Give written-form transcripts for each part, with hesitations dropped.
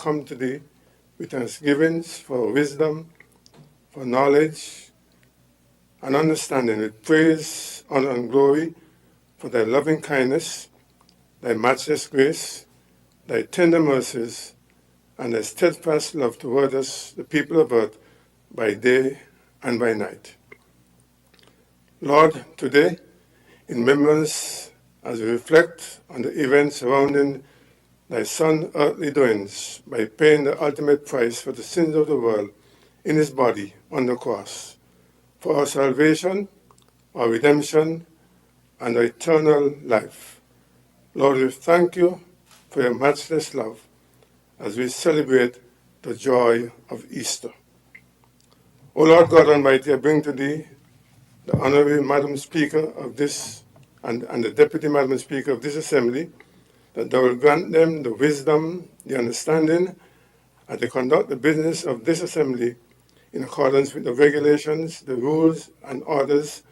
come to thee with thanksgivings for wisdom, for knowledge and understanding, with praise, honor, and glory for thy loving kindness, thy matchless grace, thy tender mercies, and thy steadfast love toward us, the people of earth, by day and by night. Lord, today, in remembrance as we reflect on the events surrounding thy Son's earthly doings by paying the ultimate price for the sins of the world in his body on the cross, for our salvation, our redemption, and our eternal life. Lord, we thank you for your matchless love as we celebrate the joy of Easter. O Lord God Almighty, I bring to thee the Honorable Madam Speaker of this and the Deputy Madam Speaker of this Assembly, that thou will grant them the wisdom, the understanding, as they conduct the business of this Assembly in accordance with the regulations, the rules, and orders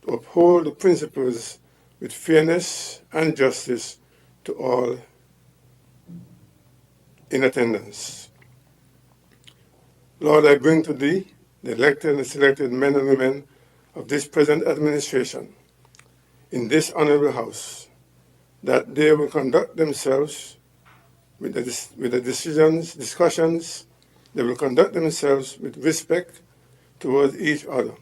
to uphold the principles with fairness and justice to all in attendance. Lord, I bring to thee the elected and selected men and women of this present administration in this honorable house, that they will conduct themselves with the discussions, they will conduct themselves with respect towards each other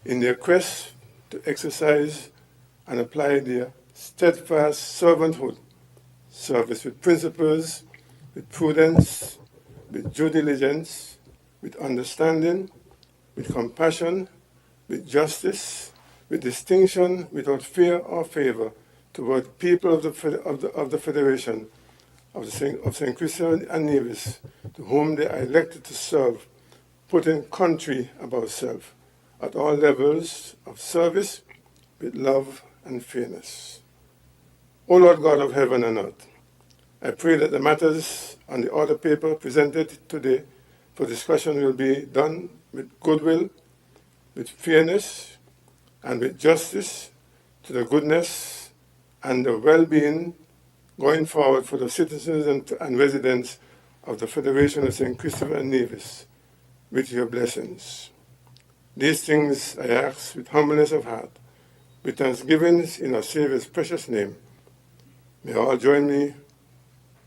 in their quest to exercise and apply their steadfast servanthood, service with principles, with prudence, with due diligence, with understanding, with compassion, with justice, with distinction, without fear or favor, toward people of the Federation of St. Christian and Nevis, to whom they are elected to serve, putting country above self, at all levels of service, with love and fairness. O Lord God of heaven and earth, I pray that the matters on the order paper presented today for discussion will be done with goodwill, with fairness, and with justice to the goodness and the well-being going forward for the citizens and residents of the Federation of St. Christopher and Nevis, with your blessings. These things I ask with humbleness of heart, with thanksgivings in our Savior's precious name. May all join me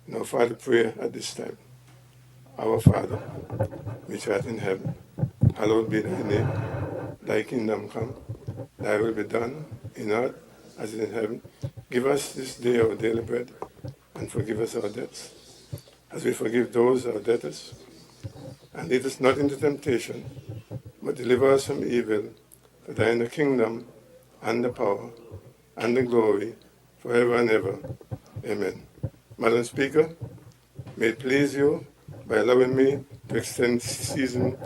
in our Father prayer at this time. Our Father, which art in heaven, hallowed be thy name. Thy kingdom come, thy will be done in earth as in heaven. Give us this day our daily bread, and forgive us our debts, as we forgive those our debtors. And lead us not into temptation, but deliver us from evil. For thine is the kingdom, and the power, and the glory, forever and ever. Amen. Madam Speaker, may it please you, by allowing me to extend season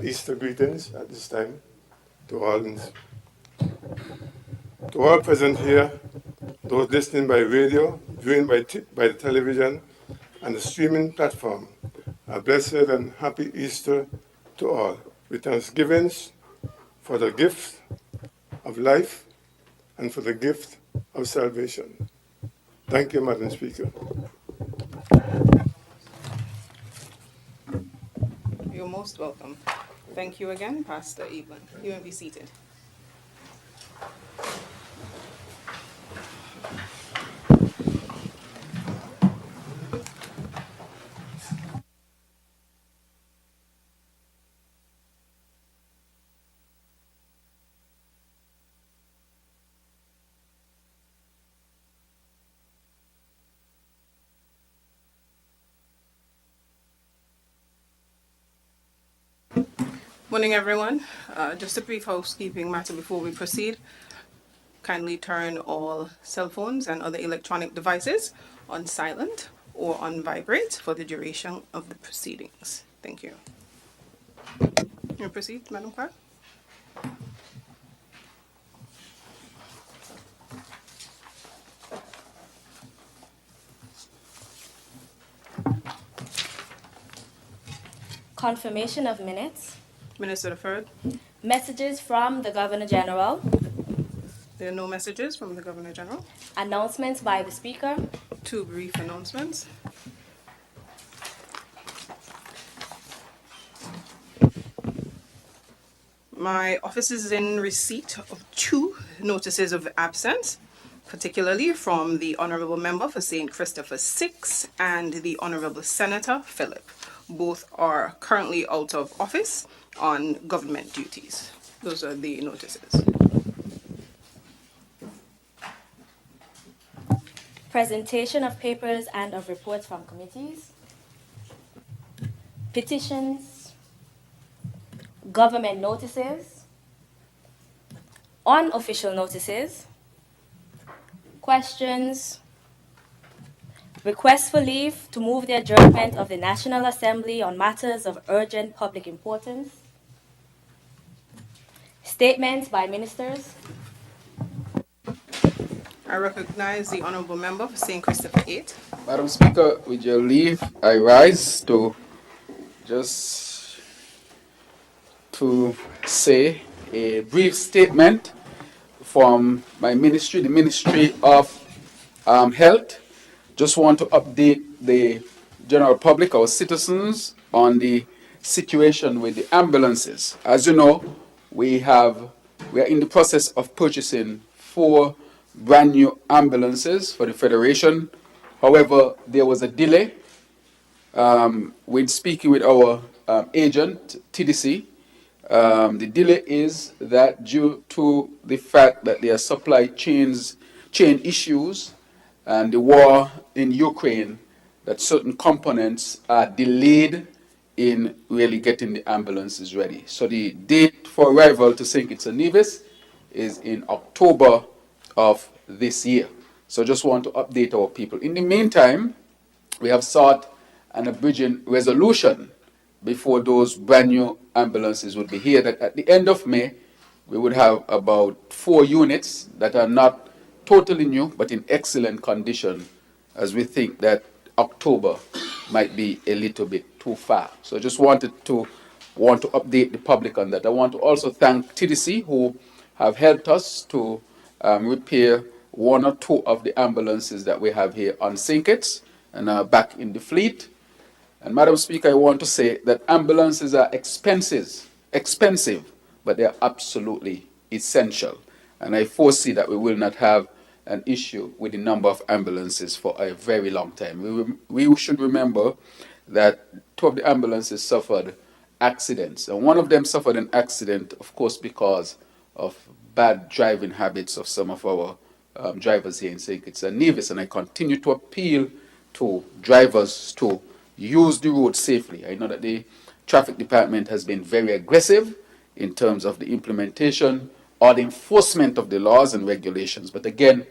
Easter greetings at this time to all present here, those listening by radio, viewing by the television, and the streaming platform. A blessed and happy Easter to all, with thanksgivings for the gift of life and for the gift of salvation. Thank you, Madam Speaker. You're most welcome. Thank you again, Pastor Evelyn. You may be seated. Morning, everyone. Just a brief housekeeping matter before we proceed. Kindly turn all cell phones and other electronic devices on silent or on vibrate for the duration of the proceedings. Thank you. You proceed, Madam Clerk. Confirmation of minutes. Minister deferred. Messages from the Governor General. There are no messages from the Governor General. Announcements by the Speaker. 2 brief announcements. My office is in receipt of 2 notices of absence, particularly from the Honourable Member for St. Christopher 6 and the Honourable Senator Philip. Both are currently out of office on government duties. Those are the notices. Presentation of papers and of reports from committees. Petitions. Government notices. Unofficial notices. Questions. Request for leave to move the adjournment of the National Assembly on matters of urgent public importance. Statements by ministers. I recognize the Honourable Member for St. Christopher 8. Madam Speaker, with your leave, I rise to just to say a brief statement from my ministry, the Ministry of Health. Just want to update the general public, our citizens, on the situation with the ambulances. As you know, we are in the process of purchasing 4 brand new ambulances for the Federation. However, there was a delay when speaking with our agent, TDC. The delay is that due to the fact that there are supply chain issues and the war in Ukraine, that certain components are delayed in really getting the ambulances ready. So the date for arrival to St. Kitts and Nevis is in October of this year. So just want to update our people. In the meantime, we have sought an abridging resolution before those brand new ambulances would be here, that at the end of May, we would have about 4 units that are not totally new, but in excellent condition, as we think that October might be a little bit too far. So I just want to update the public on that. I want to also thank TDC, who have helped us to repair 1 or 2 of the ambulances that we have here on St. Kitts and are back in the fleet. And Madam Speaker, I want to say that ambulances are expensive, but they are absolutely essential. And I foresee that we will not have an issue with the number of ambulances for a very long time. We should remember that 2 of the ambulances suffered accidents. And 1 of them suffered an accident, of course, because of bad driving habits of some of our drivers here in St. Kitts and Nevis. And I continue to appeal to drivers to use the road safely. I know that the traffic department has been very aggressive in terms of the implementation or the enforcement of the laws and regulations. But again,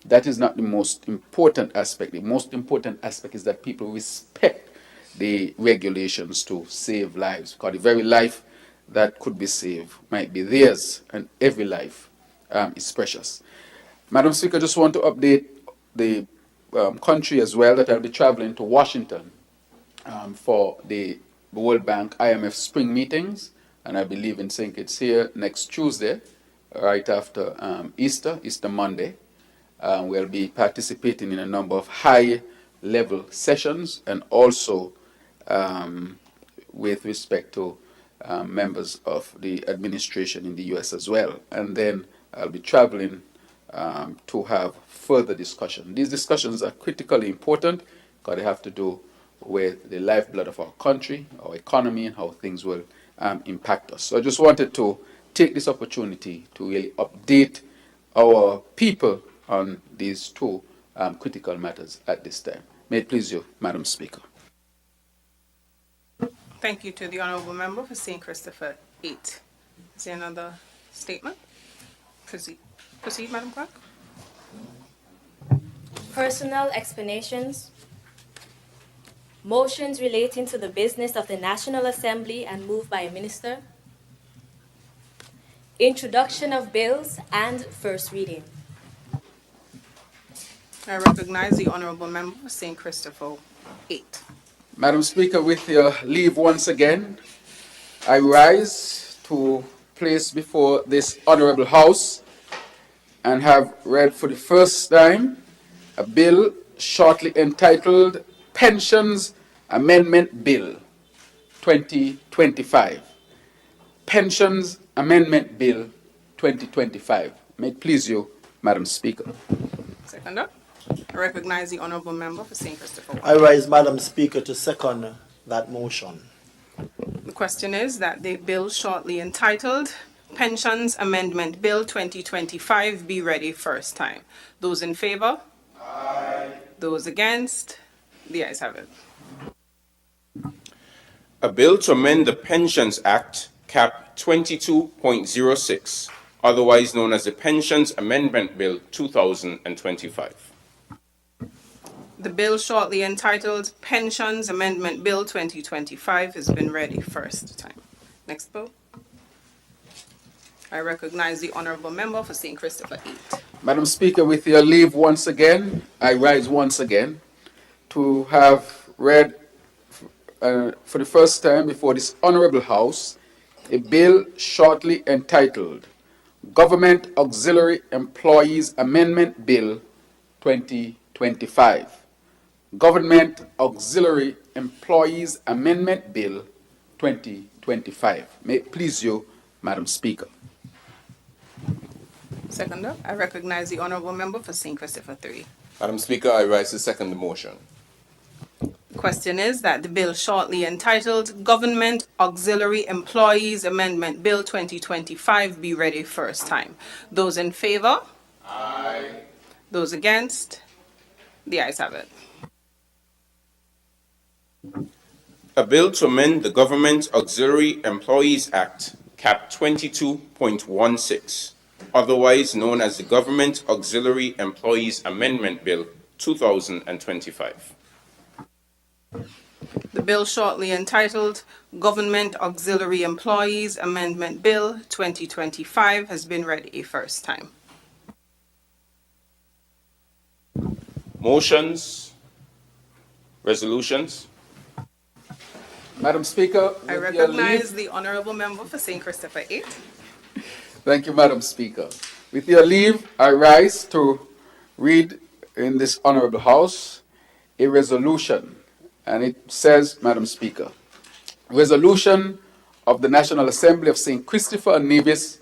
that is not the most important aspect. The most important aspect is that people respect the regulations to save lives, because the very life that could be saved might be theirs, and every life is precious. Madam Speaker, I just want to update the country as well that I'll be traveling to Washington for the World Bank IMF spring meetings, and I believe in St. Kitts here next Tuesday, right after Easter Monday. We'll be participating in a number of high-level sessions, and also with respect to members of the administration in the U.S. as well. And then I'll be traveling to have further discussion. These discussions are critically important because they have to do with the lifeblood of our country, our economy, and how things will impact us. So I just wanted to take this opportunity to really update our people on these 2 critical matters at this time. May it please you, Madam Speaker. Thank you to the Honourable Member for St. Christopher 8. Is there another statement? Proceed, Madam Clerk. Personal explanations. Motions relating to the business of the National Assembly and moved by a minister. Introduction of bills and first reading. I recognize the Honourable Member for St. Christopher 8. Madam Speaker, with your leave once again, I rise to place before this Honourable House and have read for the first time a bill shortly entitled Pensions Amendment Bill 2025. Pensions Amendment Bill 2025. May it please you, Madam Speaker. Seconder. I recognize the honourable member for St. Christopher. I rise, Madam Speaker, to second that motion. The question is that the bill shortly entitled Pensions Amendment Bill 2025 be ready first time. Those in favour? Aye. Those against? The ayes have it. A bill to amend the Pensions Act, Cap 22.06, otherwise known as the Pensions Amendment Bill 2025. The bill shortly entitled Pensions Amendment Bill 2025 has been ready first time. Next bill. I recognize the honourable member for St. Christopher 8. Madam Speaker, with your leave once again, I rise once again to have read for the first time before this Honourable House a bill shortly entitled Government Auxiliary Employees Amendment Bill 2025. Government Auxiliary Employees Amendment Bill 2025. May it please you, Madam Speaker. Seconder, I recognize the honourable member for St. Christopher 3. Madam Speaker, I rise to second the motion. The question is that the bill shortly entitled Government Auxiliary Employees Amendment Bill 2025 be ready first time. Those in favour? Aye. Those against? The ayes have it. A bill to amend the Government Auxiliary Employees Act, Cap 22.16, otherwise known as the Government Auxiliary Employees Amendment Bill 2025. The bill shortly entitled Government Auxiliary Employees Amendment Bill 2025 has been read a first time. Motions, resolutions. Madam Speaker, I with your recognize leave, the honourable member for St. Christopher 8. thank you, Madam Speaker. With your leave, I rise to read in this Honourable House a resolution, and it says, Madam Speaker, resolution of the National Assembly of St. Christopher and Nevis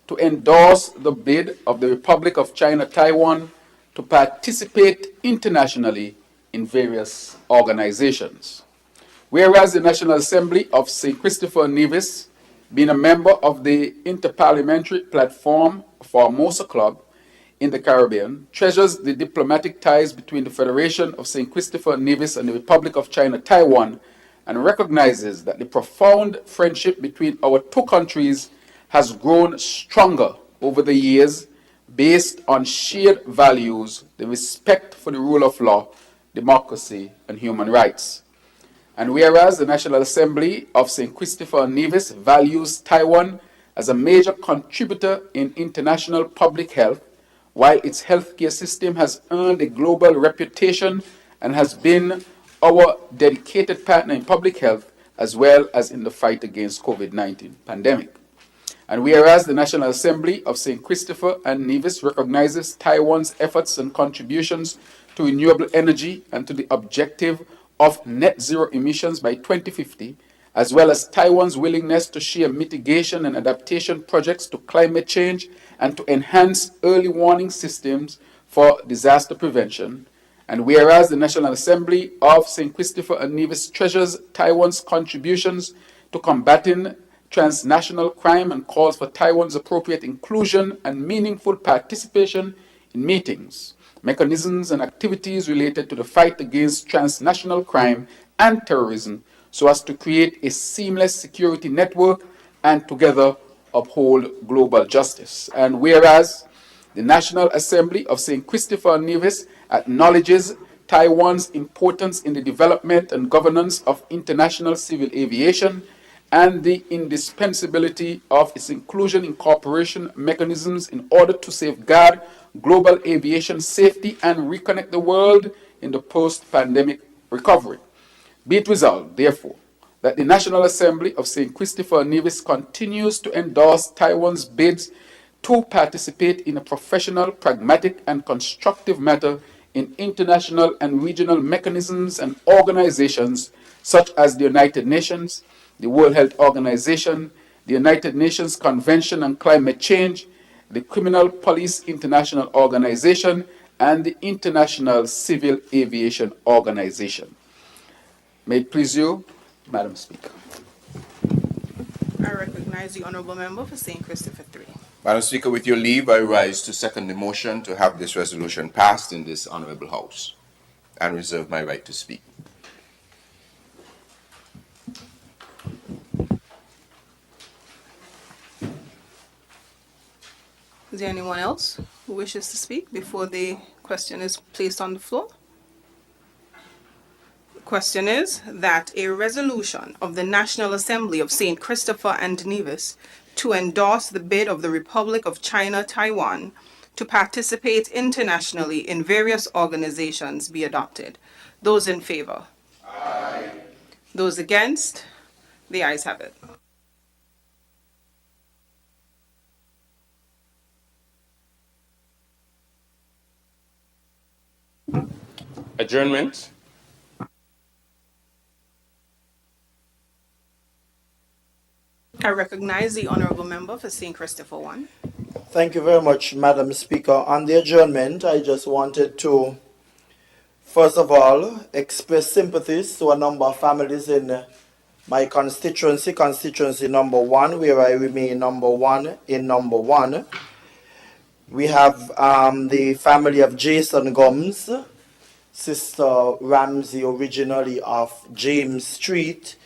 to endorse the bid of the Republic of China Taiwan to participate internationally in various organizations. Whereas the National Assembly of St. Christopher and Nevis, being a member of the Interparliamentary Platform for Formosa Club in the Caribbean, treasures the diplomatic ties between the Federation of St. Christopher and Nevis and the Republic of China Taiwan, and recognizes that the profound friendship between our two countries has grown stronger over the years based on shared values, the respect for the rule of law, democracy, and human rights. And whereas the National Assembly of St. Christopher and Nevis values Taiwan as a major contributor in international public health, while its healthcare system has earned a global reputation and has been our dedicated partner in public health as well as in the fight against COVID-19 pandemic. And whereas the National Assembly of St. Christopher and Nevis recognizes Taiwan's efforts and contributions to renewable energy and to the objective of net zero emissions by 2050, as well as Taiwan's willingness to share mitigation and adaptation projects to climate change and to enhance early warning systems for disaster prevention. And whereas the National Assembly of St. Christopher and Nevis treasures Taiwan's contributions to combating transnational crime and calls for Taiwan's appropriate inclusion and meaningful participation in meetings, mechanisms, and activities related to the fight against transnational crime and terrorism so as to create a seamless security network and together uphold global justice. And whereas the National Assembly of St. Christopher and Nevis acknowledges Taiwan's importance in the development and governance of international civil aviation and the indispensability of its inclusion in cooperation mechanisms in order to safeguard global aviation safety and reconnect the world in the post-pandemic recovery. Be it resolved, therefore, that the National Assembly of St. Christopher and Nevis continues to endorse Taiwan's bids to participate in a professional, pragmatic, and constructive manner in international and regional mechanisms and organizations such as the United Nations, the World Health Organization, the United Nations Convention on Climate Change, the Criminal Police International Organization, and the International Civil Aviation Organization. May it please you, Madam Speaker. I recognize the honourable member for St. Christopher 3. Madam Speaker, with your leave, I rise to second the motion to have this resolution passed in this honourable House and reserve my right to speak. Is there anyone else who wishes to speak before the question is placed on the floor? The question is that a resolution of the National Assembly of St. Christopher and Nevis to endorse the bid of the Republic of China, Taiwan, to participate internationally in various organizations be adopted. Those in favor? Aye. Those against? The ayes have it. Adjournment. I recognize the honourable member for St. Christopher 1. Thank you very much, Madam Speaker. On the adjournment, I just wanted to, first of all, express sympathies to a number of families in my constituency number 1, where I remain number 1 in number 1. We have the family of Jason Gums, Sister Ramsey, originally of James Street.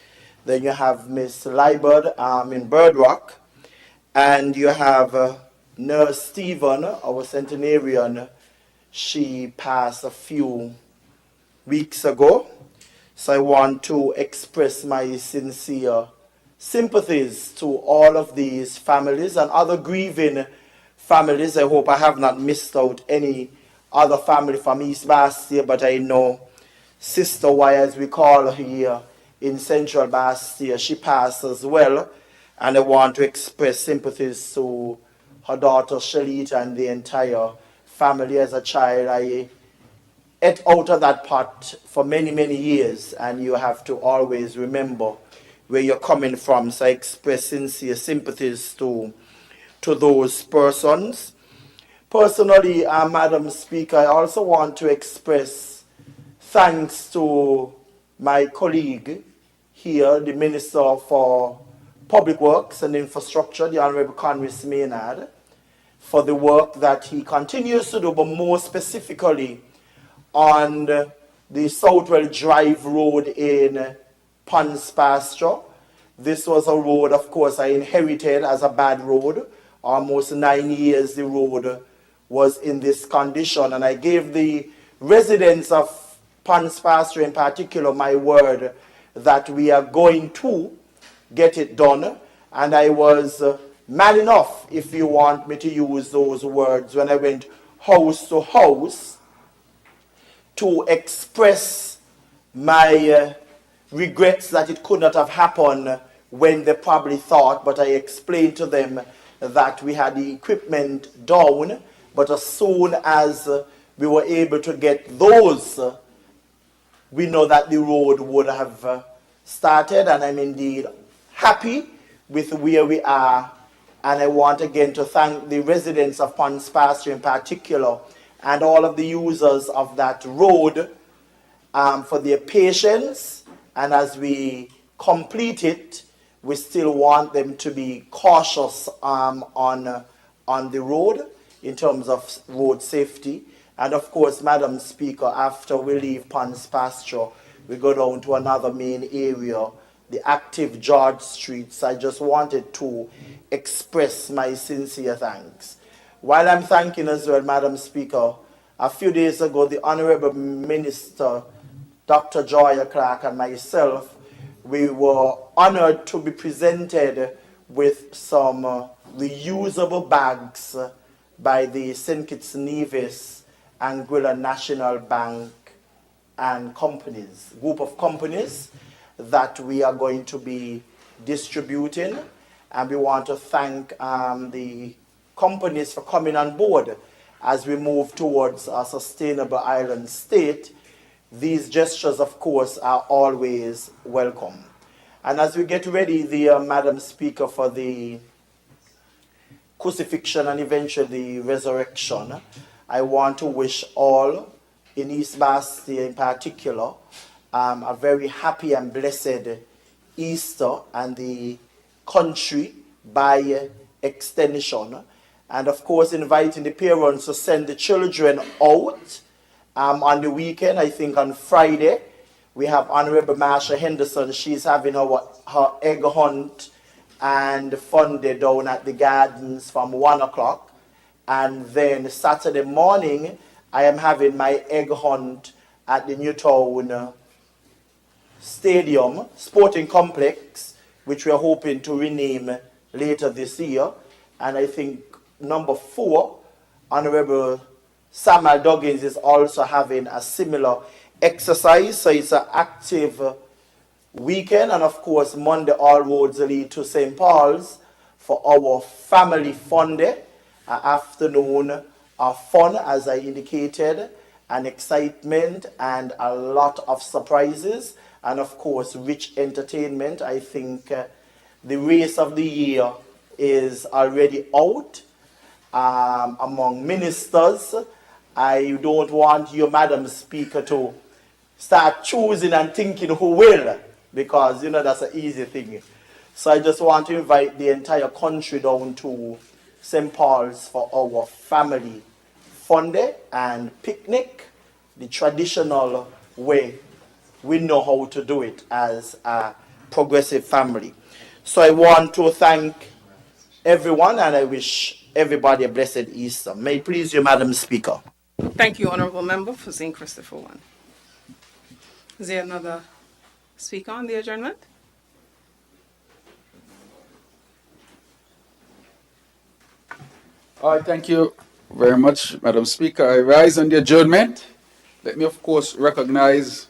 Then you have Miss Liebert in Bird Rock. And you have Nurse Stephen, our centenarian. She passed a few weeks ago. So I want to express my sincere sympathies to all of these families and other grieving families. I hope I have not missed out any other family from East Bastia, but I know Sister Y, as we call her here in Central Bastia, she passed as well. And I want to express sympathies to her daughter Shalita and the entire family. As a child, I ate out of that pot for many, many years, and you have to always remember where you're coming from. So I express sincere sympathies to those persons. Personally, Madam Speaker, I also want to express thanks to my colleague here, the Minister for Public Works and Infrastructure, the Honourable Conway Maynard, for the work that he continues to do, but more specifically on the Southwell Drive Road in Ponce Pasture. This was a road, of course, I inherited as a bad road. Almost 9 years the road was in this condition, and I gave the residents of Ponce Pasture in particular my word that we are going to get it done. And I was man enough, if you want me to use those words, when I went house to house to express my regrets that it could not have happened when they probably thought, but I explained to them that we had the equipment down, but as soon as we were able to get those, we know that the road would have started, and I'm indeed happy with where we are. And I want again to thank the residents of Ponce Pasture in particular and all of the users of that road for their patience. And as we complete it, we still want them to be cautious on the road in terms of road safety. And of course, Madam Speaker, after we leave Ponce Pasture, we go down to another main area, the active George Street. So I just wanted to express my sincere thanks. While I'm thanking as well, Madam Speaker, a few days ago, the Honourable Minister, Dr. Joya Clark, and myself, we were honored to be presented with some reusable bags by the St. Kitts Nevis Anguilla National Bank and companies, group of companies that we are going to be distributing. And we want to thank the companies for coming on board as we move towards a sustainable island state. These gestures, of course, are always welcome. And as we get ready, Madam Speaker, for the crucifixion and eventually the resurrection, I want to wish all in East Bastia in particular a very happy and blessed Easter, and the country by extension. And of course, inviting the parents to send the children out on the weekend. I think on Friday, we have Honorable Marsha Henderson. She's having her egg hunt and fun day down at the gardens from 1 o'clock. And then Saturday morning, I am having my egg hunt at the Newtown Stadium Sporting Complex, which we are hoping to rename later this year. And I think number 4, Honorable Samuel Duggins is also having a similar exercise. So it's an active weekend. And of course, Monday, all roads lead to St. Paul's for our family fun day, afternoon of fun, as I indicated, and excitement and a lot of surprises. And of course, rich entertainment. I think the race of the year is already out among ministers. I don't want you, Madam Speaker, to start choosing and thinking who will, because, you know, that's an easy thing. So I just want to invite the entire country down to St. Paul's for our family fun day and picnic, the traditional way we know how to do it as a progressive family. So I want to thank everyone, and I wish everybody a blessed Easter. May it please you, Madam Speaker. Thank you, Honourable Member, for St. Christopher 1. Is there another speaker on the adjournment? All right, thank you very much, Madam Speaker. I rise on the adjournment. Let me, of course, recognize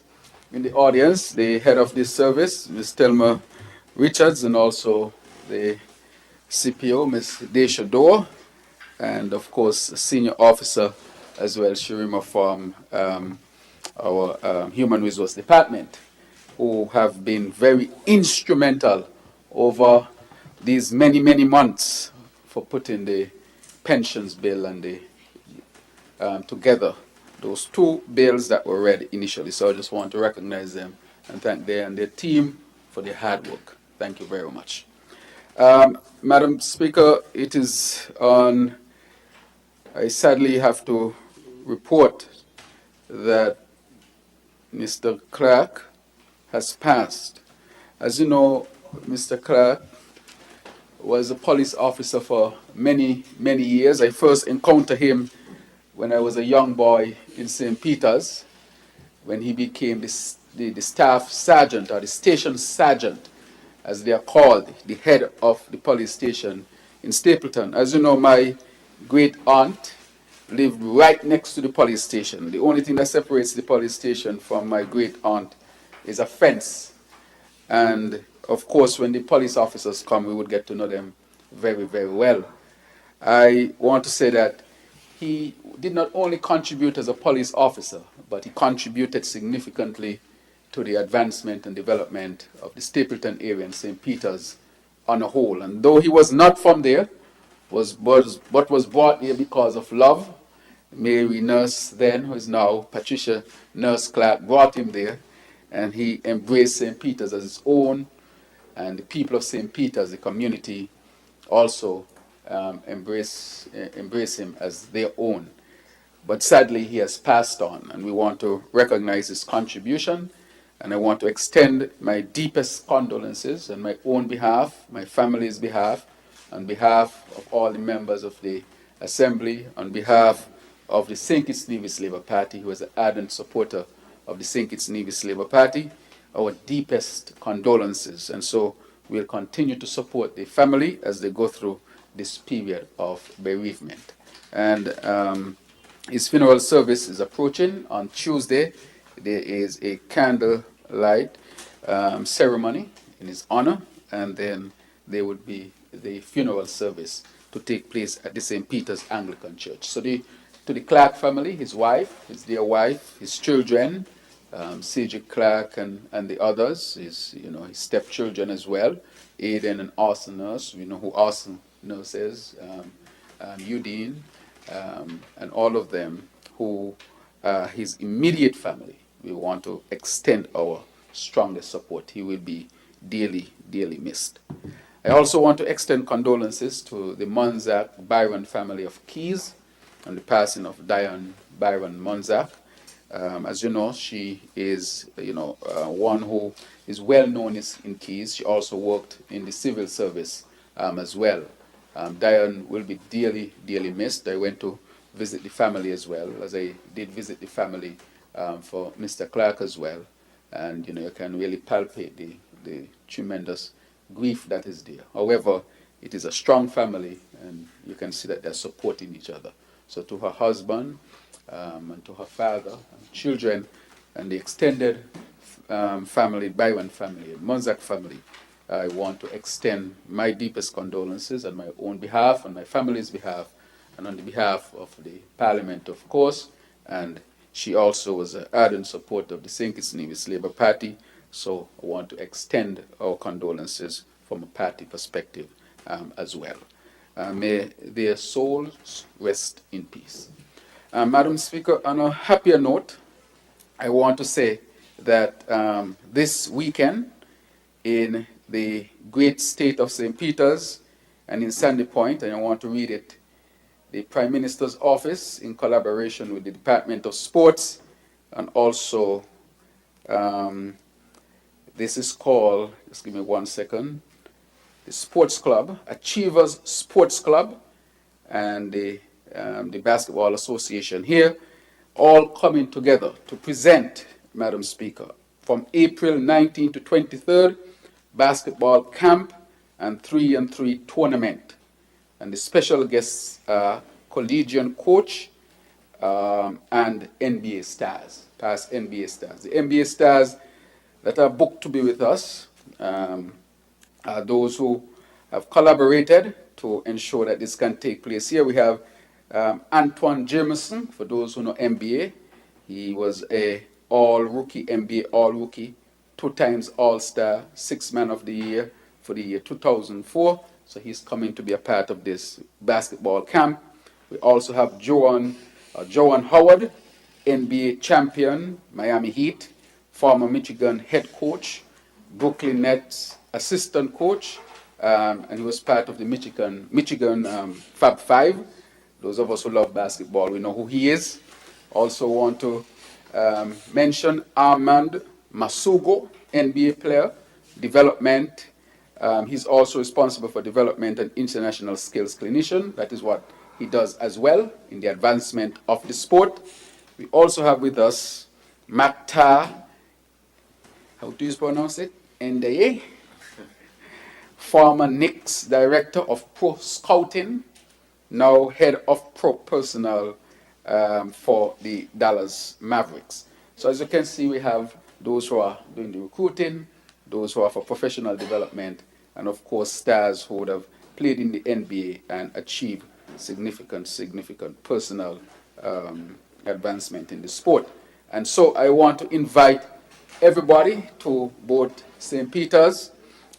in the audience the head of this service, Ms. Thelma Richards, and also the CPO, Ms. Daisha Dorr, and of course, a senior officer as well, Shirima, from our Human Resource Department, who have been very instrumental over these many, many months for putting the pensions bill and the together, those 2 bills that were read initially. So I just want to recognize them and thank them and their team for their hard work. Thank you very much. Madam Speaker, it is on, I sadly have to report that Mr. Clark has passed. As you know, Mr. Clark was a police officer for many, many years. I first encountered him when I was a young boy in St. Peter's, when he became the staff sergeant, or the station sergeant, as they are called, the head of the police station in Stapleton. As you know, my great aunt lived right next to the police station. The only thing that separates the police station from my great aunt is a fence. And of course, when the police officers come, we would get to know them very, very well. I want to say that he did not only contribute as a police officer, but he contributed significantly to the advancement and development of the Stapleton area and St. Peter's on a whole. And though he was not from there, was brought there because of love. Mary Nurse then, who is now Patricia Nurse Clark, brought him there, and he embraced St. Peter's as his own, and the people of St. Peter's, the community, also embrace him as their own. But sadly, he has passed on, and we want to recognize his contribution, and I want to extend my deepest condolences on my own behalf, my family's behalf, on behalf of all the members of the Assembly, on behalf of the St. Kitts Nevis Labour Party, who is an ardent supporter of the St. Kitts Nevis Labour Party, our deepest condolences. And so we'll continue to support the family as they go through this period of bereavement. And his funeral service is approaching on Tuesday. There is a candlelight ceremony in his honor, and then there would be the funeral service to take place at the St. Peter's Anglican Church. So to the Clark family, his wife, his dear wife, his children, Cedric Clark and the others, his his stepchildren as well, Aiden and Austin Nurse. We know who Austin Nurse is, Udine, and all of them who his immediate family. We want to extend our strongest support. He will be dearly, dearly missed. I also want to extend condolences to the Monzak Byron family of Keys on the passing of Diane Byron Monzak. As you know, she is, one who is well known in Keys. She also worked in the civil service as well. Diane will be dearly, dearly missed. I went to visit the family as well, as I did visit the family for Mr. Clark as well. And, you can really palpate the tremendous grief that is there. However, it is a strong family, and you can see that they're supporting each other. So to her husband, and to her father, and children, and the extended family, Byron family, and Monzak family, I want to extend my deepest condolences on my own behalf, on my family's behalf, and on the behalf of the Parliament, of course. And she also was an ardent supporter of the St. Kitts Nevis Labour Party, so I want to extend our condolences from a party perspective as well. May their souls rest in peace. Madam Speaker, on a happier note, I want to say that this weekend in the great state of St. Peter's and in Sandy Point, and I want to read it, the Prime Minister's office, in collaboration with the Department of Sports, and also this is called, just give me 1 second, the Sports Club, Achievers Sports Club, and the Basketball Association here, all coming together to present, Madam Speaker, from April 19 to 23rd, basketball camp and 3-on-3 tournament. And the special guests are collegiate coach and NBA stars, past NBA stars. The NBA stars that are booked to be with us are those who have collaborated to ensure that this can take place. Here we have Antoine Jameson, for those who know NBA. He was a all-rookie, NBA all-rookie, 2 times All-Star, 6th Man of the Year for the year 2004. So he's coming to be a part of this basketball camp. We also have Joan Howard, NBA champion, Miami Heat, former Michigan head coach, Brooklyn Nets assistant coach, and he was part of the Michigan Fab Five. Those of us who love basketball, we know who he is. Also want to mention Armand Masugo, NBA player, development. He's also responsible for development and international skills clinician. That is what he does as well in the advancement of the sport. We also have with us Makta, how do you pronounce it? Ndeye, former Knicks director of pro scouting, now head of pro personnel for the Dallas Mavericks. So as you can see, we have those who are doing the recruiting, those who are for professional development, and of course stars who would have played in the NBA and achieved significant personal advancement in the sport. And so I want to invite everybody to both St. Peter's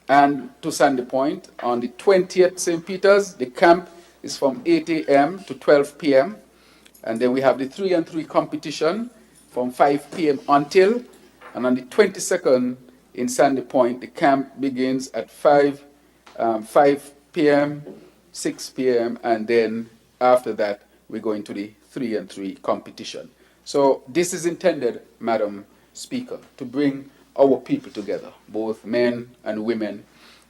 and to Sandy Point. On the 20th St. Peter's, the camp is from 8 a.m. to 12 p.m. And then we have the 3-on-3 competition from 5 p.m. until. And on the 22nd in Sandy Point, the camp begins at 5 p.m., 6 p.m., and then after that, we go into the 3-on-3 competition. So this is intended, Madam Speaker, to bring our people together, both men and women,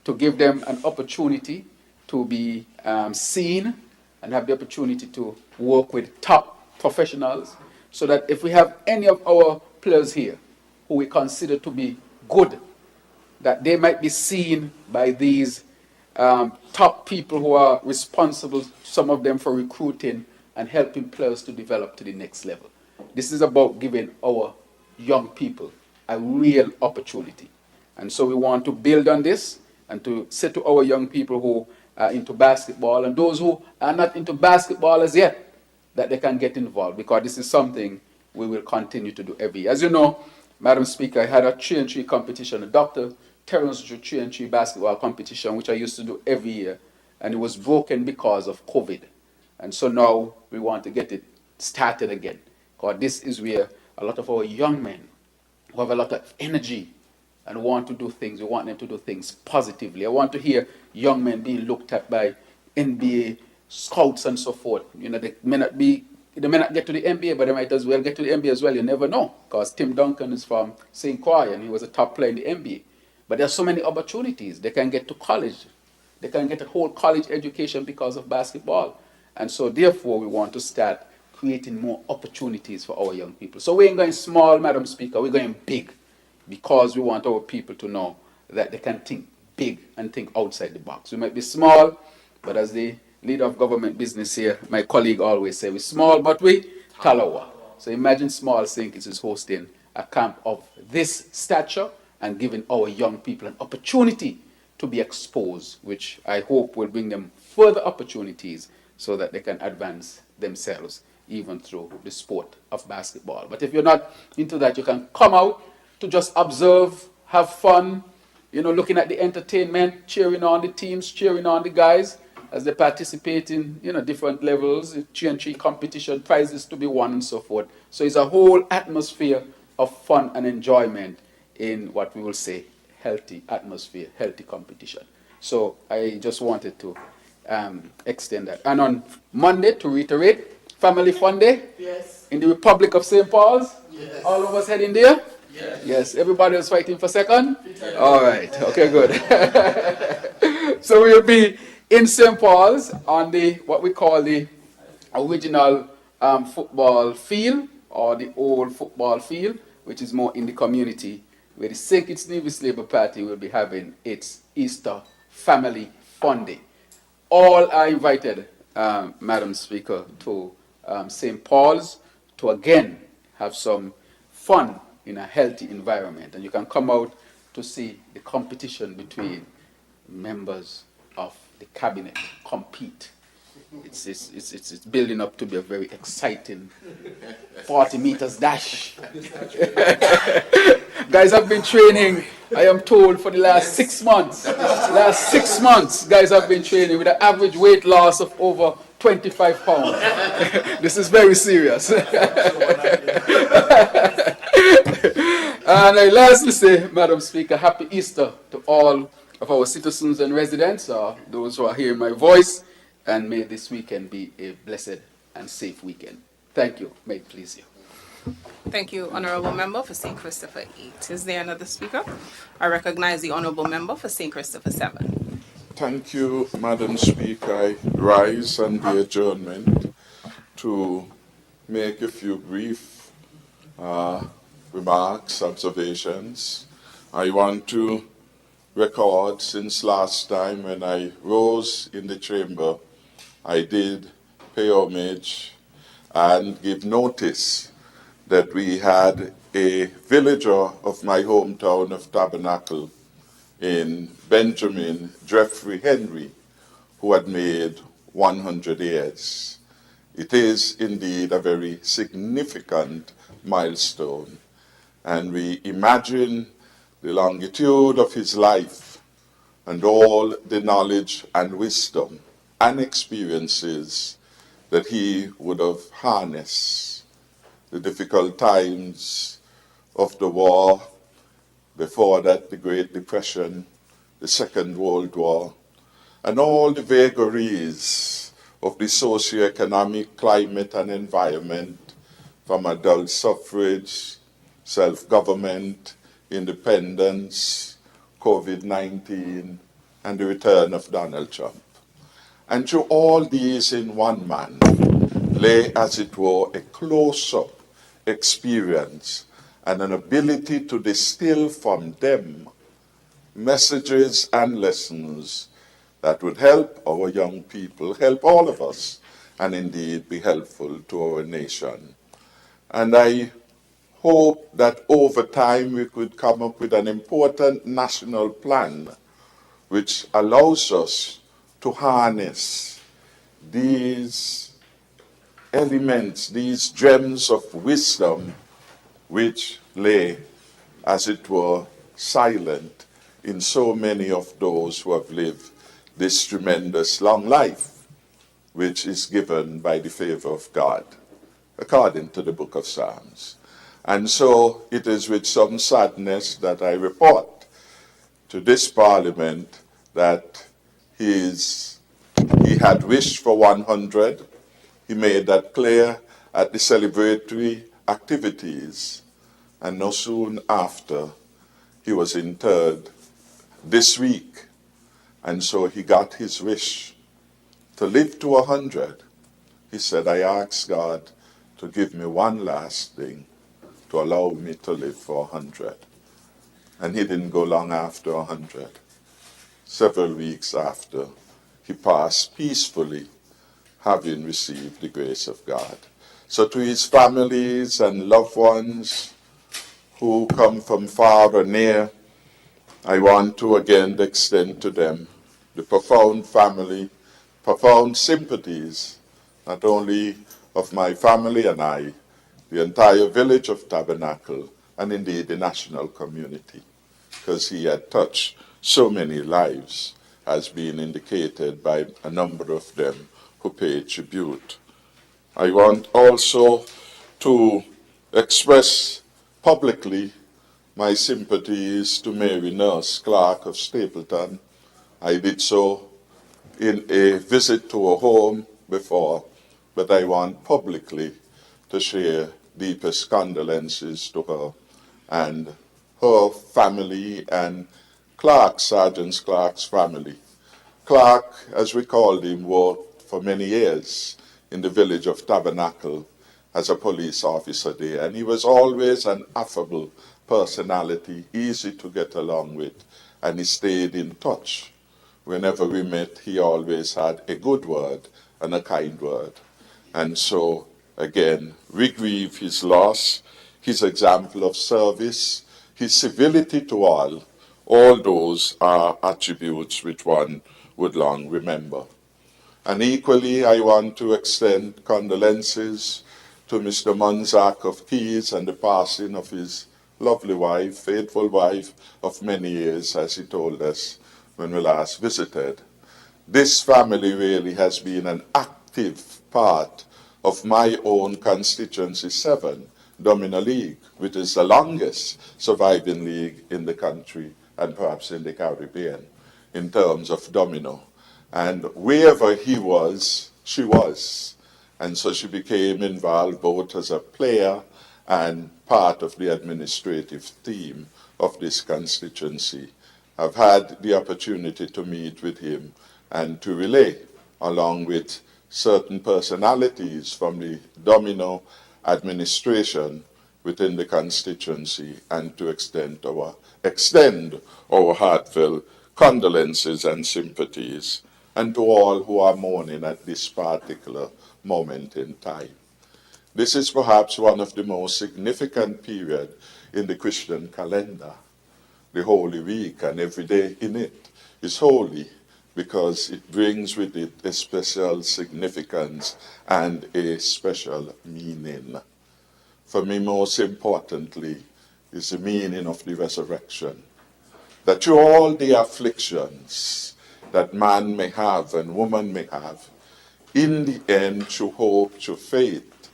to give them an opportunity to be seen and have the opportunity to work with top professionals, so that if we have any of our players here who we consider to be good, that they might be seen by these top people who are responsible, some of them for recruiting and helping players to develop to the next level. This is about giving our young people a real opportunity. And so we want to build on this and to say to our young people who are into basketball and those who are not into basketball as yet, that they can get involved, because this is something we will continue to do every year. As you know, Madam Speaker, I had a 3-on-3 competition, a Dr. Terrence 3-on-3 basketball competition, which I used to do every year, and it was broken because of COVID. And so now we want to get it started again, because this is where a lot of our young men who have a lot of energy and want to do things, we want them to do things positively. I want to hear young men being looked at by NBA scouts and so forth. You know, they may not get to the NBA, but they might as well get to the NBA as well. You never know, because Tim Duncan is from St. Croix and he was a top player in the NBA. But there are so many opportunities. They can get to college. They can get a whole college education because of basketball. And so therefore we want to start creating more opportunities for our young people. So we ain't going small, Madam Speaker, we're going big, because we want our people to know that they can think big and think outside the box. We might be small, but as the leader of government business here, my colleague always say, we're small, but we talawa. So imagine Small Sink is hosting a camp of this stature and giving our young people an opportunity to be exposed, which I hope will bring them further opportunities so that they can advance themselves even through the sport of basketball. But if you're not into that, you can come out to just observe, have fun, you know, looking at the entertainment, cheering on the teams, cheering on the guys as they participate in, you know, different levels, 3-on-3 competition, prizes to be won and so forth. So it's a whole atmosphere of fun and enjoyment in what we will say healthy atmosphere, healthy competition. So I just wanted to extend that. And on Monday, to reiterate, Family Fun Day. Yes. In the Republic of St. Paul's. Yes. All of us heading there? Yes. Yes. Everybody was fighting for second? All right. Okay, good. So we'll be in St. Paul's on the, what we call the original football field, or the old football field, which is more in the community, where the St. Kitts Nevis Labour Party will be having its Easter Family Fun Day. All are invited, Madam Speaker, to St. Paul's to again have some fun in a healthy environment. And you can come out to see the competition between members of the cabinet compete. It's building up to be a very exciting 40 meters dash. Guys have been training, I am told, for the last 6 months. Last 6 months, guys have been training with an average weight loss of over 25 pounds. This is very serious. And I lastly say, Madam Speaker, Happy Easter to all of our citizens and residents, those who are hearing my voice, and may this weekend be a blessed and safe weekend. Thank you. May it please you. Thank you, Honourable Member for St. Christopher 8. Is there another speaker? I recognize the Honourable Member for St. Christopher 7. Thank you, Madam Speaker. I rise on the adjournment to make a few brief remarks, observations. I want to record, since last time when I rose in the chamber, I did pay homage and give notice that we had a villager of my hometown of Tabernacle in Benjamin Jeffrey Henry, who had made 100 years. It is indeed a very significant milestone, and we imagine the longitude of his life and all the knowledge and wisdom and experiences that he would have harnessed, the difficult times of the war, before that the Great Depression, the Second World War, and all the vagaries of the socio-economic climate and environment, from adult suffrage, self-government, independence, COVID-19, and the return of Donald Trump. And through all these in one man lay, as it were, a close-up experience and an ability to distill from them messages and lessons that would help our young people, help all of us, and indeed be helpful to our nation. And I hope that over time we could come up with an important national plan which allows us to harness these elements, these gems of wisdom which lay as it were, silent in so many of those who have lived this tremendous long life, which is given by the favor of God, according to the book of Psalms. And so it is with some sadness that I report to this Parliament that he had wished for 100. He made that clear at the celebratory activities. And no soon after, he was interred this week. And so he got his wish to live to 100. He said, I asked God to give me one last thing, to allow me to live for 100. And he didn't go long after 100. Several weeks after, he passed peacefully, having received the grace of God. So to his families and loved ones who come from far or near, I want to again extend to them the profound sympathies, not only of my family and I, the entire village of Tabernacle, and indeed the national community, because he had touched so many lives, has been indicated by a number of them who paid tribute. I want also to express publicly my sympathies to Mary Nurse Clark of Stapleton. I did so in a visit to her home before, but I want publicly to share deepest condolences to her and her family and Sergeant Clark's family. Clark, as we called him, worked for many years in the village of Tabernacle as a police officer there, and he was always an affable personality, easy to get along with, and he stayed in touch. Whenever we met, he always had a good word and a kind word. And so, again, we grieve his loss, his example of service, his civility to all those are attributes which one would long remember. And equally, I want to extend condolences to Mr. Munzak of Keys and the passing of his lovely wife, faithful wife of many years, as he told us when we last visited. This family really has been an active part of my own constituency 7, Domino League, which is the longest surviving league in the country and perhaps in the Caribbean in terms of domino. And wherever he was, she was. And so she became involved both as a player and part of the administrative team of this constituency. I've had the opportunity to meet with him and to relay, along with certain personalities from the domino administration within the constituency, and to extend our heartfelt condolences and sympathies, and to all who are mourning at this particular moment in time. This is perhaps one of the most significant periods in the Christian calendar, the Holy Week, and every day in it is holy because it brings with it a special significance and a special meaning. For me, most importantly, is the meaning of the resurrection. That through all the afflictions that man may have and woman may have, in the end, through hope, through faith,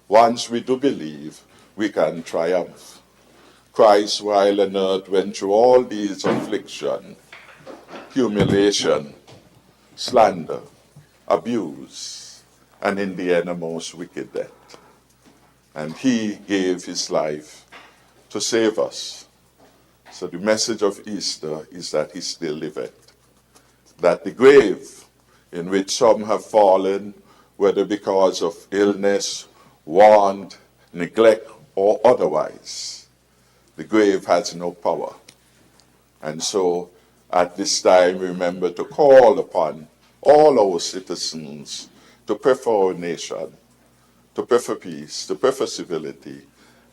once we do believe, we can triumph. Christ, while on earth, went through all these afflictions, humiliation, slander, abuse, and in the end, a most wicked death. And he gave his life to save us. So the message of Easter is that he still liveth. That the grave in which some have fallen, whether because of illness, want, neglect, or otherwise, the grave has no power. And so at this time, remember to call upon all our citizens to pray for our nation, to pray for peace, to pray for civility,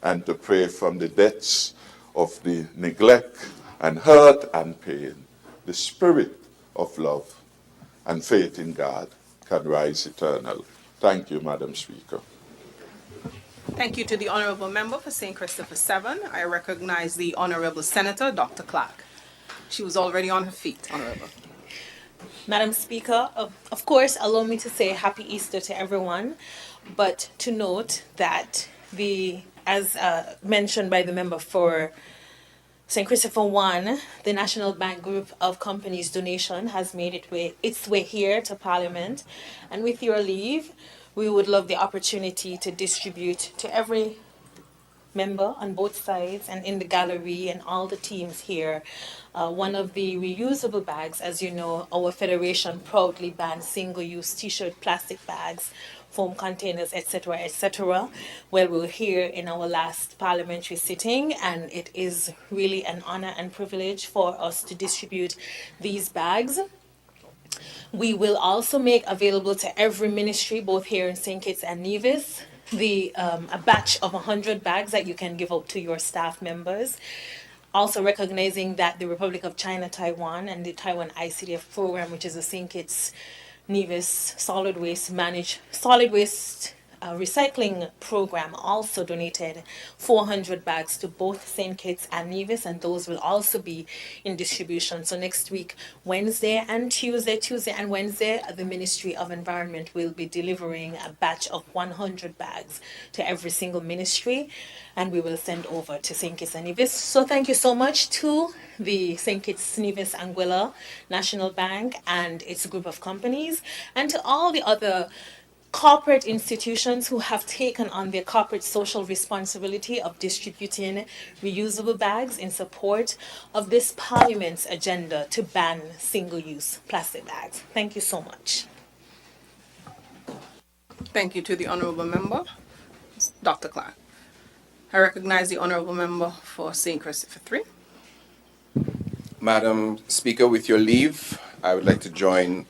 and to pray from the depths of the neglect and hurt and pain. The spirit of love and faith in God can rise eternal. Thank you, Madam Speaker. Thank you to the Honourable Member for St. Christopher 7. I recognize the Honourable Senator, Dr. Clark. She was already on her feet, Honourable. Madam Speaker, of course, allow me to say Happy Easter to everyone, but to note that as mentioned by the member for St. Christopher 1, the National Bank Group of Companies donation has made its way here to Parliament, and with your leave, we would love the opportunity to distribute to every member on both sides and in the gallery and all the teams here. One of the reusable bags, as you know, our federation proudly bans single-use t-shirt plastic bags, foam containers, etc., etc. Well, we were here in our last parliamentary sitting, and it is really an honor and privilege for us to distribute these bags. We will also make available to every ministry, both here in St. Kitts and Nevis, a batch of 100 bags that you can give out to your staff members. Also recognizing that the Republic of China, Taiwan, and the Taiwan ICDF program, which is a St. Kitts Nevis solid waste recycling program, also donated 400 bags to both St. Kitts and Nevis, and those will also be in distribution. So next week, Tuesday and Wednesday, the Ministry of Environment will be delivering a batch of 100 bags to every single ministry, and we will send over to St. Kitts and Nevis. So thank you so much to the St. Kitts Nevis Anguilla National Bank and its group of companies, and to all the other corporate institutions who have taken on their corporate social responsibility of distributing reusable bags in support of this Parliament's agenda to ban single-use plastic bags. Thank you so much. Thank you to the Honourable Member, Dr. Clark. I recognize the Honourable Member for St. Christopher 3. Madam Speaker, with your leave, I would like to join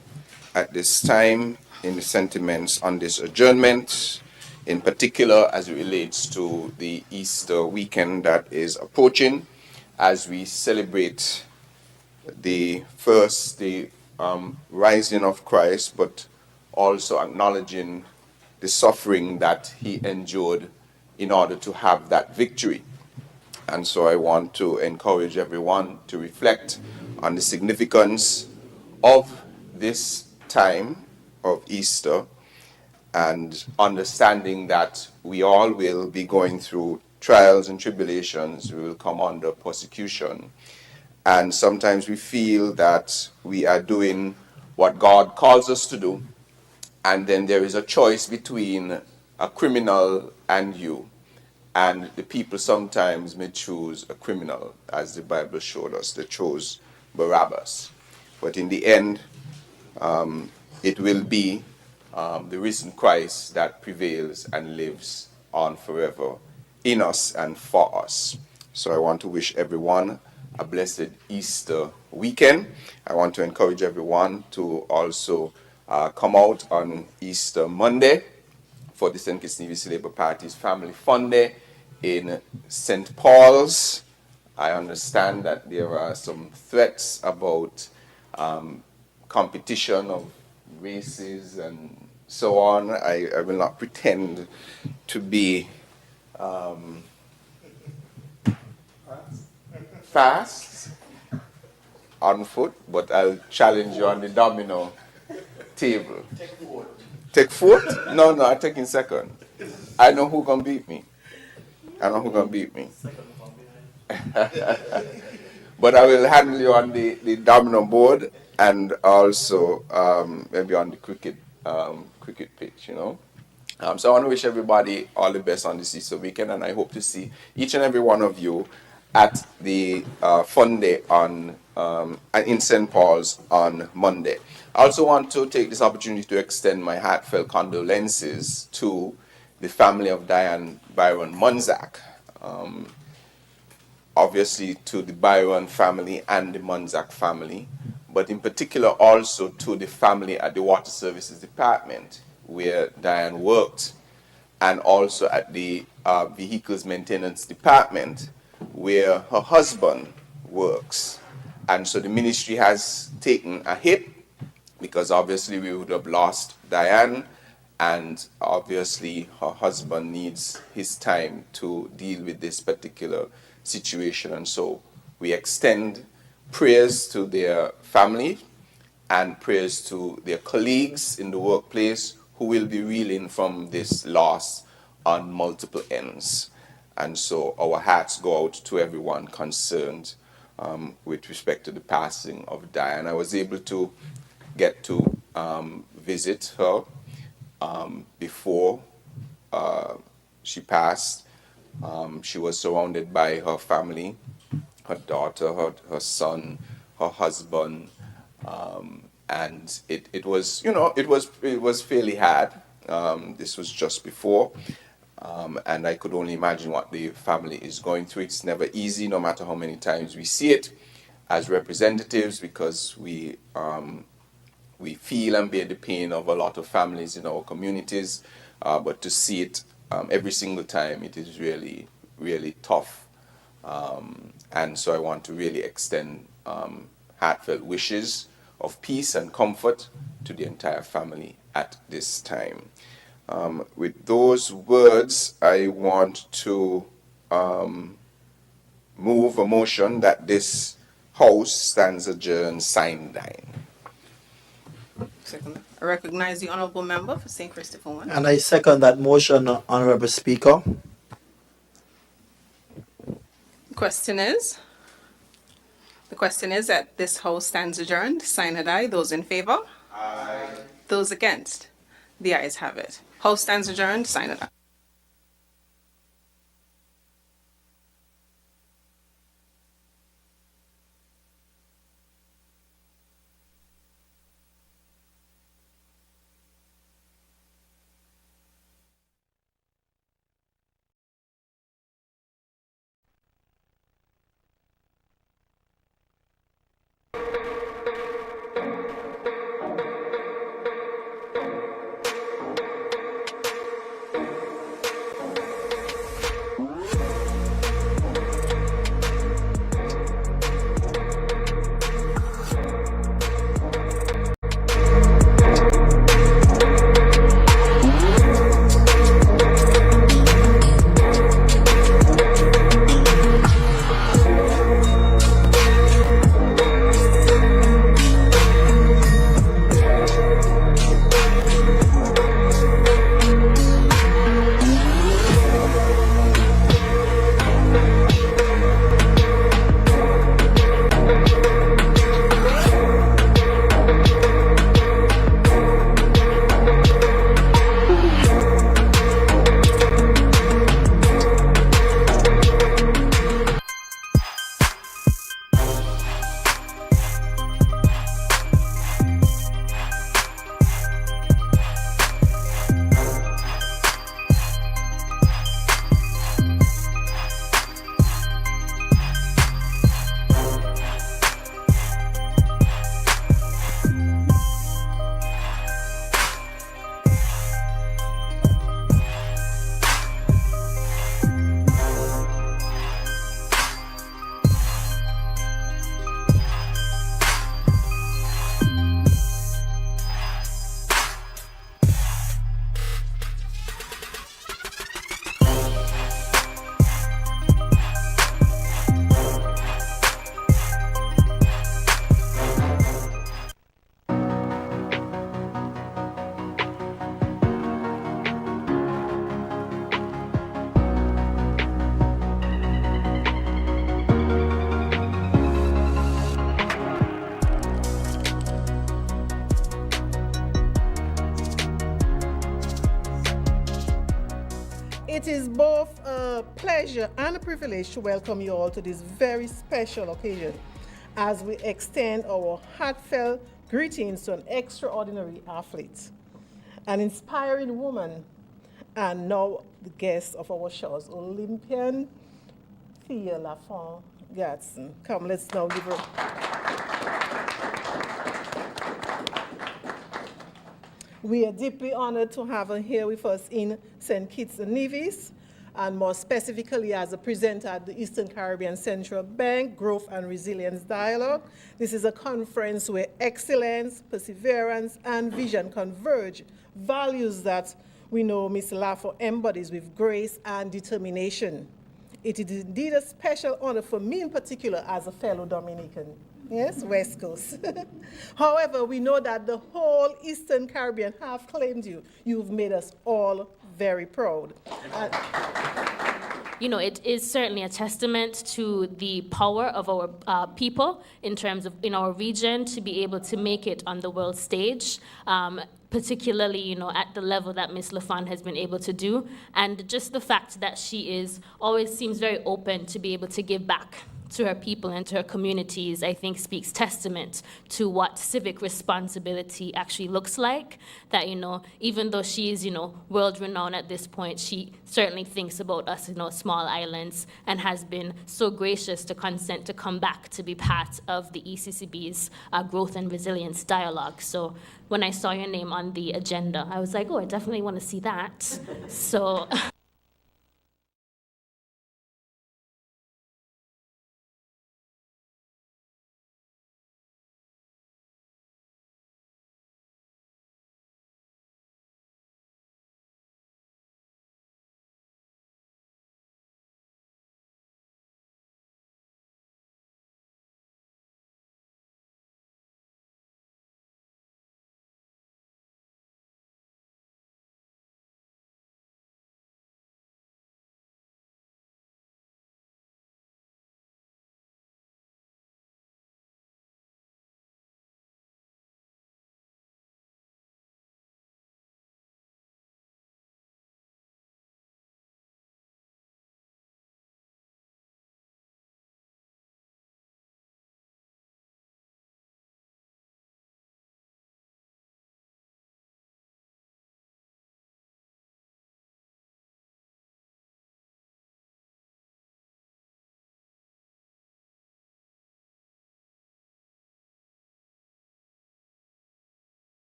at this time in the sentiments on this adjournment, in particular as it relates to the Easter weekend that is approaching, as we celebrate the rising of Christ, but also acknowledging the suffering that he endured in order to have that victory. And so I want to encourage everyone to reflect on the significance of this time of Easter, and understanding that we all will be going through trials and tribulations. We will come under persecution, and sometimes we feel that we are doing what God calls us to do, and then there is a choice between a criminal and you, and the people sometimes may choose a criminal, as the Bible showed us. They chose Barabbas, but in the end it will be the risen Christ that prevails and lives on forever in us and for us. So I want to wish everyone a blessed Easter weekend. I want to encourage everyone to also come out on Easter Monday for the St. Kitts Nevis Labour Party's Family Fun Day in St. Paul's. I understand that there are some threats about competition of races and so on. I will not pretend to be fast on foot, but I'll challenge you on the domino table. Take fourth? No, I'm taking second. I know who gonna beat me. But I will handle you on the domino board, and also maybe on the cricket pitch, So I want to wish everybody all the best on this Easter weekend, and I hope to see each and every one of you at the Fun Day in St. Paul's on Monday. I also want to take this opportunity to extend my heartfelt condolences to the family of Diane Byron Munzak. Obviously to the Byron family and the Munzak family, but in particular also to the family at the Water Services Department where Diane worked, and also at the Vehicles Maintenance Department where her husband works. And so the ministry has taken a hit, because obviously we would have lost Diane and obviously her husband needs his time to deal with this particular situation. And so we extend prayers to their family and prayers to their colleagues in the workplace who will be reeling from this loss on multiple ends. And so our hearts go out to everyone concerned with respect to the passing of Diane. I was able to get to visit her before she passed. She was surrounded by her family, her daughter, her son, her husband, and it was, you know, it was fairly hard. This was just before, and I could only imagine what the family is going through. It's never easy, no matter how many times we see it as representatives, because we feel and bear the pain of a lot of families in our communities, but to see it every single time, it is really, really tough. And so I want to really extend heartfelt wishes of peace and comfort to the entire family at this time. With those words, I want to move a motion that this House stands adjourned, signed, Diane. Second. I recognize the honourable member for St. Christopher 1. And I second that motion, Honorable Speaker. The question is that this House stands adjourned, signed aye. Those in favour? Aye. Those against? The ayes have it. House stands adjourned, signed aye. It is both a pleasure and a privilege to welcome you all to this very special occasion as we extend our heartfelt greetings to an extraordinary athlete, an inspiring woman, and now the guest of our shows, Olympian Thea Lafont Gadsden. Come, let's now give her. We are deeply honored to have her here with us in St. Kitts and Nevis. and more specifically as a presenter at the Eastern Caribbean Central Bank Growth and Resilience Dialogue. This is a conference where excellence, perseverance, and vision converge, values that we know Ms. Lafo embodies with grace and determination. It is indeed a special honor for me in particular as a fellow Dominican. Yes, West Coast. However, we know that the whole Eastern Caribbean have claimed you. You've made us all very proud. You know, it is certainly a testament to the power of our people in terms of in our region to be able to make it on the world stage, particularly, you know, at the level that Ms. Lafon has been able to do. And just the fact that she is always seems very open to be able to give back to her people and to her communities, I think speaks testament to what civic responsibility actually looks like. That, you know, even though she is, you know, world-renowned at this point, she certainly thinks about us, you know, small islands, and has been so gracious to consent to come back to be part of the ECCB's Growth and Resilience Dialogue. So when I saw your name on the agenda, I was like, oh, I definitely want to see that. So